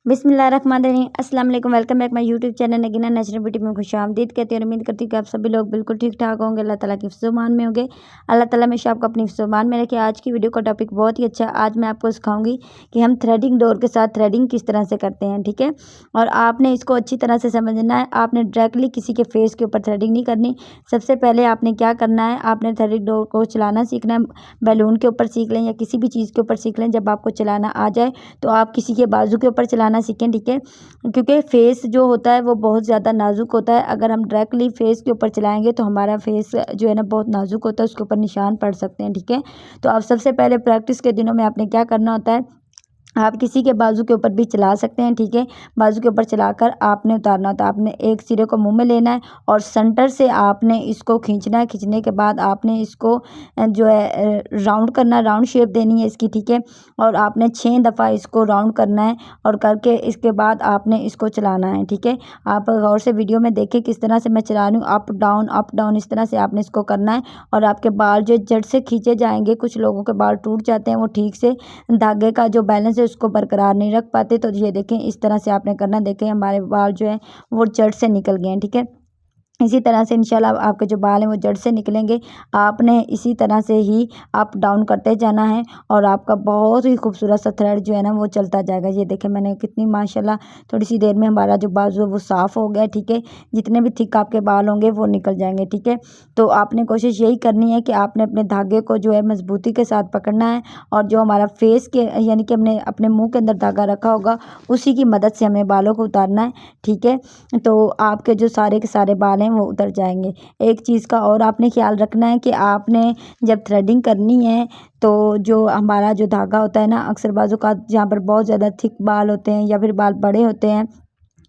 बिस्मिल्लाहिर्रहमानिर्रहीम अस्सलाम वालेकुम। Welcome back my YouTube channel Nagina natural beauty में खुशामदीद कहती हूँ। उम्मीद करती हूँ कि आप सभी लोग बिल्कुल ठीक ठाक होंगे, अल्लाह ताला की हिफ्ज़-ओ-मान में होंगे। अल्लाह ताला हमेशा आपको अपनी हिफ्ज़-ओ-मान में रखे। आज की वीडियो का टॉपिक बहुत ही अच्छा है। आज मैं आपको सिखाऊंगी कि हम थ्रेडिंग डोर के साथ थ्रेडिंग किस तरह से करते हैं, ठीक है। और आपने इसको अच्छी तरह से समझना है। आपने डायरेक्टली किसी के फेस के ऊपर थ्रेडिंग नहीं करनी। सबसे पहले आपने क्या करना है, आपने थ्रेडिंग डोर को चलाना सीखना है। बैलून के ऊपर सीख लें या किसी भी चीज़ के ऊपर सीख लें। जब आपको चलाना आ जाए तो आप किसी के बाजू के ऊपर चलाना सीखें, ठीक है। क्योंकि फेस जो होता है वो बहुत ज़्यादा नाजुक होता है। अगर हम डायरेक्टली फेस के ऊपर चलाएंगे तो हमारा फेस जो है ना बहुत नाजुक होता है, उसके ऊपर निशान पड़ सकते हैं, ठीक है। तो आप सबसे पहले प्रैक्टिस के दिनों में आपने क्या करना होता है, आप किसी के बाजू के ऊपर भी चला सकते हैं, ठीक है। बाजू के ऊपर चलाकर आपने उतारना होता है। आपने एक सिरे को मुंह में लेना है और सेंटर से आपने इसको खींचना है। खींचने के बाद आपने इसको जो है राउंड करना, राउंड शेप देनी है इसकी, ठीक है। और आपने 6 दफ़ा इसको राउंड करना है और करके इसके बाद आपने इसको चलाना है, ठीक है। आप गौर से वीडियो में देखें किस तरह से मैं चला रही हूँ, अप डाउन इस तरह से आपने इसको करना है। और आपके बाल जो जड़ से खींचे जाएंगे, कुछ लोगों के बाल टूट जाते हैं, वो ठीक से धागे का जो बैलेंस है उसको बरकरार नहीं रख पाते। तो ये देखें इस तरह से आपने करना। देखें हमारे बाल जो है वो जड़ से निकल गए हैं, ठीक है। इसी तरह से इंशाल्लाह आपके जो बाल हैं वो जड़ से निकलेंगे। आपने इसी तरह से ही अप डाउन करते जाना है और आपका बहुत ही खूबसूरत सा थ्रेड जो है ना वो चलता जाएगा। ये देखें मैंने कितनी माशाल्लाह थोड़ी सी देर में हमारा जो बाजू है वो साफ़ हो गया, ठीक है। जितने भी थिक आपके बाल होंगे वो निकल जाएंगे, ठीक है। तो आपने कोशिश यही करनी है कि आपने अपने धागे को जो है मजबूती के साथ पकड़ना है और जो हमारा फेस के यानी कि हमने अपने मुँह के अंदर धागा रखा होगा उसी की मदद से हमें बालों को उतारना है, ठीक है। तो आपके जो सारे के सारे बाल वो उतर जाएंगे। एक चीज़ का और आपने ख्याल रखना है कि आपने जब थ्रेडिंग करनी है तो जो हमारा जो धागा होता है ना, अक्सर बाजू का जहाँ पर बहुत ज़्यादा थिक बाल होते हैं या फिर बाल बड़े होते हैं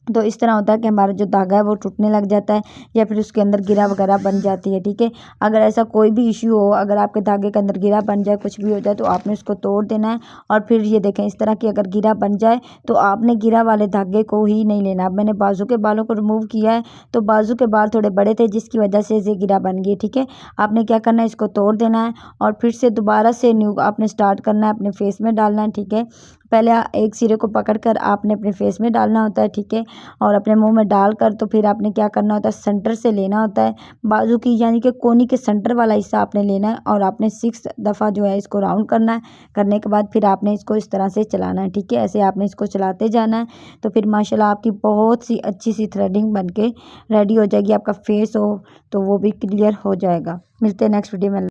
तो इस तरह होता है कि हमारा जो धागा है वो टूटने लग जाता है या फिर उसके अंदर गिरा वगैरह बन जाती है, ठीक है। अगर ऐसा कोई भी इश्यू हो, अगर आपके धागे के अंदर गिरा बन जाए, कुछ भी हो जाए, तो आपने उसको तोड़ देना है। और फिर ये देखें इस तरह की अगर गिरा बन जाए तो आपने गिरा वाले धागे को ही नहीं लेना। अब मैंने बाजू के बालों को रिमूव किया है तो बाजू के बाल थोड़े बड़े थे जिसकी वजह से ये गिरा बन गई, ठीक है। आपने क्या करना है, इसको तोड़ देना है और फिर से दोबारा से न्यू आपने स्टार्ट करना है, अपने फेस में डालना है, ठीक है। पहले एक सिरे को पकड़कर आपने अपने फेस में डालना होता है, ठीक है। और अपने मुंह में डालकर तो फिर आपने क्या करना होता है, सेंटर से लेना होता है बाजू की यानी कि कोनी के सेंटर वाला हिस्सा आपने लेना है और आपने 6 दफ़ा जो है इसको राउंड करना है। करने के बाद फिर आपने इसको इस तरह से चलाना है, ठीक है। ऐसे आपने इसको चलाते जाना है तो फिर माशाल्लाह आपकी बहुत सी अच्छी सी थ्रेडिंग बन के रेडी हो जाएगी। आपका फेस हो तो वो भी क्लियर हो जाएगा। मिलते हैं नेक्स्ट वीडियो में।